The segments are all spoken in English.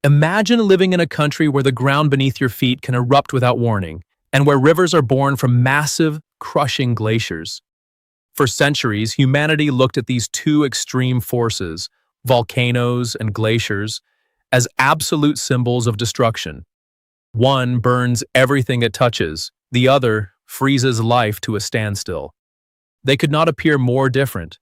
Imagine living in a country where the ground beneath your feet can erupt without warning, and where rivers are born from massive, crushing glaciers. For centuries, humanity looked at these two extreme forces, volcanoes and glaciers, as absolute symbols of destruction. One burns everything it touches, the other freezes life to a standstill. They could not appear more different.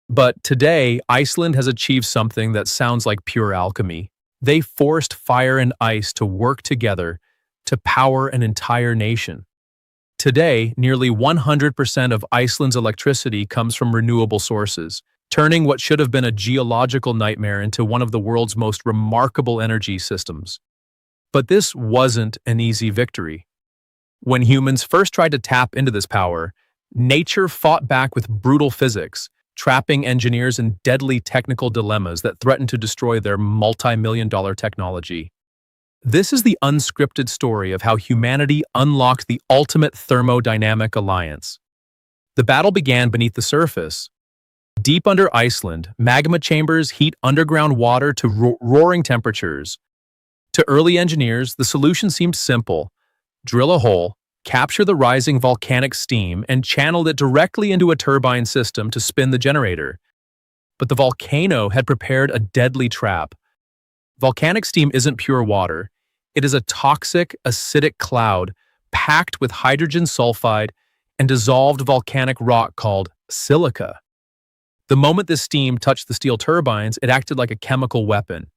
But today, Iceland has achieved something that sounds like pure alchemy. They forced fire and ice to work together to power an entire nation. Today, nearly 100% of Iceland's electricity comes from renewable sources, turning what should have been a geological nightmare into one of the world's most remarkable energy systems. But this wasn't an easy victory. When humans first tried to tap into this power, nature fought back with brutal physics, trapping engineers in deadly technical dilemmas that threatened to destroy their multi-million-dollar technology. This is the unscripted story of how humanity unlocked the ultimate thermodynamic alliance. The battle began beneath the surface. Deep under Iceland, magma chambers heat underground water to roaring temperatures. To early engineers, the solution seemed simple. Drill a hole, capture the rising volcanic steam, and channel it directly into a turbine system to spin the generator. But the volcano had prepared a deadly trap. Volcanic steam isn't pure water. It is a toxic, acidic cloud packed with hydrogen sulfide and dissolved volcanic rock called silica. The moment this steam touched the steel turbines, it acted like a chemical weapon,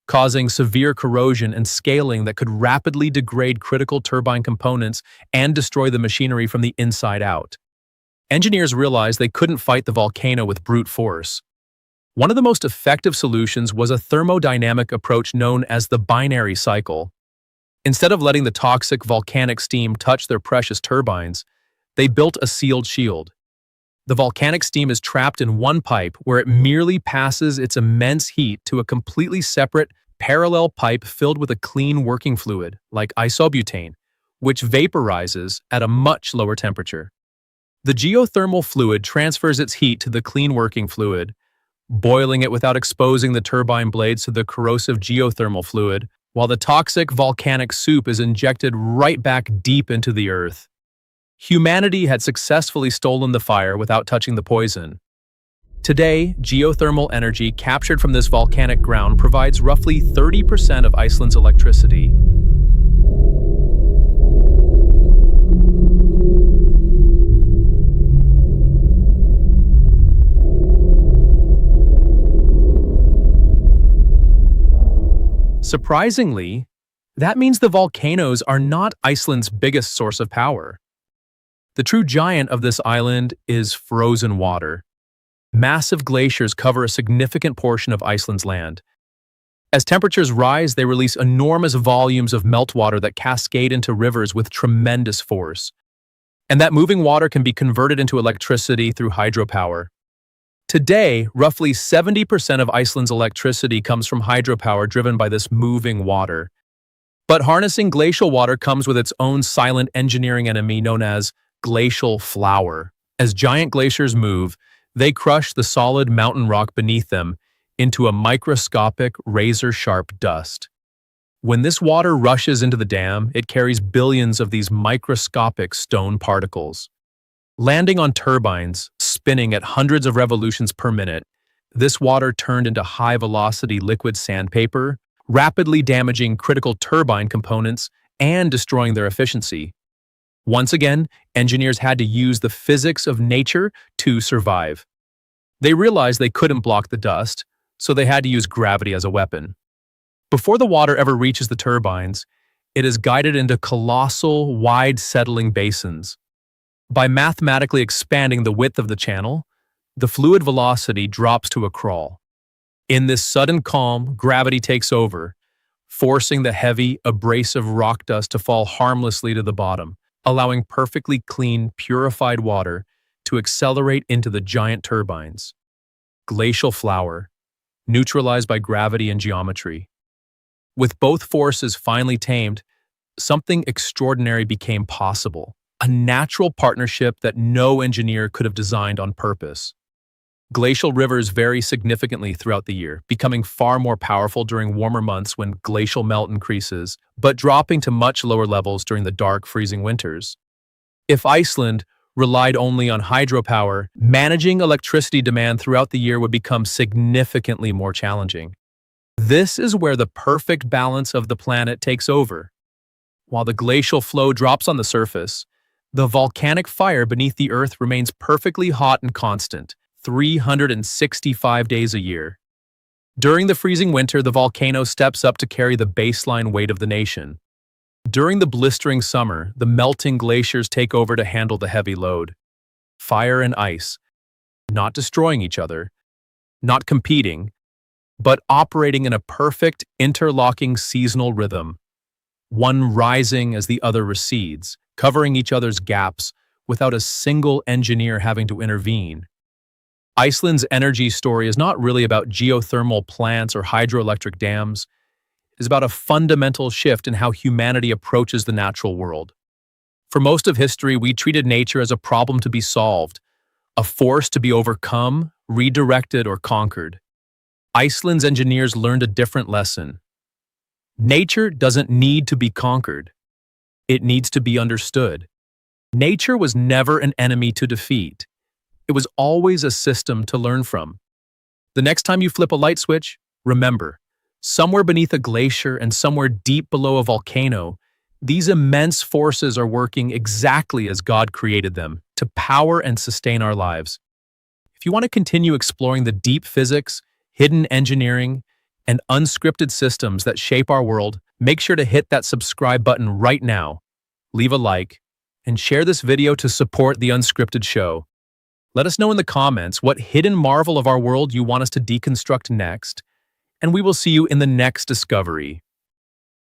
causing severe corrosion and scaling that could rapidly degrade critical turbine components and destroy the machinery from the inside out. Engineers realized they couldn't fight the volcano with brute force. One of the most effective solutions was a thermodynamic approach known as the binary cycle. Instead of letting the toxic volcanic steam touch their precious turbines, they built a sealed shield. The volcanic steam is trapped in one pipe where it merely passes its immense heat to a completely separate, parallel pipe filled with a clean working fluid, like isobutane, which vaporizes at a much lower temperature. The geothermal fluid transfers its heat to the clean working fluid, boiling it without exposing the turbine blades to the corrosive geothermal fluid, while the toxic volcanic soup is injected right back deep into the earth. Humanity had successfully stolen the fire without touching the poison. Today, geothermal energy captured from this volcanic ground provides roughly 30% of Iceland's electricity. Surprisingly, that means the volcanoes are not Iceland's biggest source of power. The true giant of this island is frozen water. Massive glaciers cover a significant portion of Iceland's land. As temperatures rise, they release enormous volumes of meltwater that cascade into rivers with tremendous force. And that moving water can be converted into electricity through hydropower. Today, roughly 70% of Iceland's electricity comes from hydropower driven by this moving water. But harnessing glacial water comes with its own silent engineering enemy known as glacial flour. As giant glaciers move, they crush the solid mountain rock beneath them into a microscopic, razor-sharp dust. When this water rushes into the dam, it carries billions of these microscopic stone particles. Landing on turbines, spinning at hundreds of revolutions per minute, this water turned into high-velocity liquid sandpaper, rapidly damaging critical turbine components and destroying their efficiency. Once again, engineers had to use the physics of nature to survive. They realized they couldn't block the dust, so they had to use gravity as a weapon. Before the water ever reaches the turbines, it is guided into colossal, wide settling basins. By mathematically expanding the width of the channel, the fluid velocity drops to a crawl. In this sudden calm, gravity takes over, forcing the heavy, abrasive rock dust to fall harmlessly to the bottom, allowing perfectly clean, purified water to accelerate into the giant turbines. Glacial flour, neutralized by gravity and geometry. With both forces finally tamed, something extraordinary became possible, a natural partnership that no engineer could have designed on purpose. Glacial rivers vary significantly throughout the year, becoming far more powerful during warmer months when glacial melt increases, but dropping to much lower levels during the dark, freezing winters. If Iceland relied only on hydropower, managing electricity demand throughout the year would become significantly more challenging. This is where the perfect balance of the planet takes over. While the glacial flow drops on the surface, the volcanic fire beneath the earth remains perfectly hot and constant, 365 days a year. During the freezing winter, the volcano steps up to carry the baseline weight of the nation. During the blistering summer, the melting glaciers take over to handle the heavy load. Fire and ice, not destroying each other, not competing, but operating in a perfect, interlocking seasonal rhythm, one rising as the other recedes, covering each other's gaps without a single engineer having to intervene. Iceland's energy story is not really about geothermal plants or hydroelectric dams. It is about a fundamental shift in how humanity approaches the natural world. For most of history, we treated nature as a problem to be solved, a force to be overcome, redirected, or conquered. Iceland's engineers learned a different lesson. Nature doesn't need to be conquered. It needs to be understood. Nature was never an enemy to defeat. It was always a system to learn from. The next time you flip a light switch, remember, somewhere beneath a glacier and somewhere deep below a volcano, these immense forces are working exactly as God created them, to power and sustain our lives. If you want to continue exploring the deep physics, hidden engineering, and unscripted systems that shape our world, make sure to hit that subscribe button right now, leave a like, and share this video to support the Unscripted Show. Let us know in the comments what hidden marvel of our world you want us to deconstruct next, and we will see you in the next discovery.